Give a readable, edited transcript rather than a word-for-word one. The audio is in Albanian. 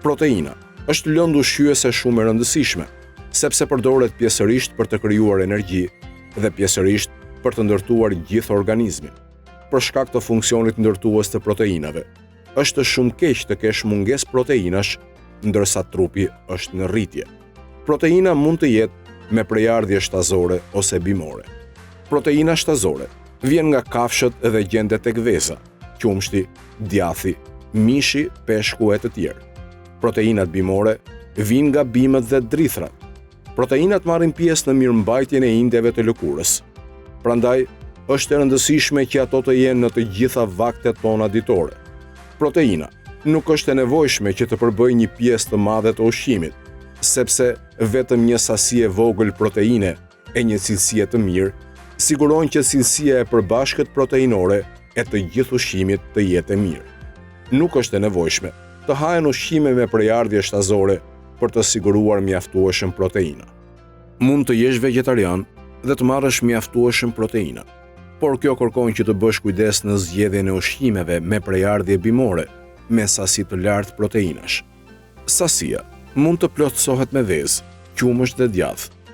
Proteina është lëndë ushqyese shumë e rëndësishme, sepse përdoret pjesërisht për të krijuar energji dhe pjesërisht për të ndërtuar gjithë organizmin. Për shkak të funksionit ndërtues të proteinave, është shumë keq të kesh mungesë proteinash ndërsa trupi është në rritje. Proteina mund të jetë me prejardhje shtazore ose bimore. Proteina shtazore vjen nga kafshët dhe gjendet tek veza, qumshti, djathi, mishi, peshku e të tjerë. Proteinat bimore vijnë nga bimët dhe drithrat. Proteinat marrin pjesë në mirëmbajtjen e indeve të lëkurës. Prandaj, është e rëndësishme që ato të jenë në të gjitha vaktet tona ditore. Proteina nuk është e nevojshme që të përbëjë një pjesë të madhe të ushqimit, sepse vetëm një sasi e vogël proteine e një cilësie të mirë sigurojnë që cilësia e përbashkët proteinore e të gjithë ushqimit të jetë e mirë. Nuk është e nevojshme të hahen ushqime me prejardhje shtazore për të siguruar mjaftueshëm proteina. Mund të jesh vegetarian dhe të marrësh mjaftueshëm proteina, por kjo kërkon që të bësh kujdes në zgjedhjen e ushqimeve me prejardhje bimore, me sasi të lartë proteinash. Sasia mund të plotësohet me vezë, qumësht dhe djath,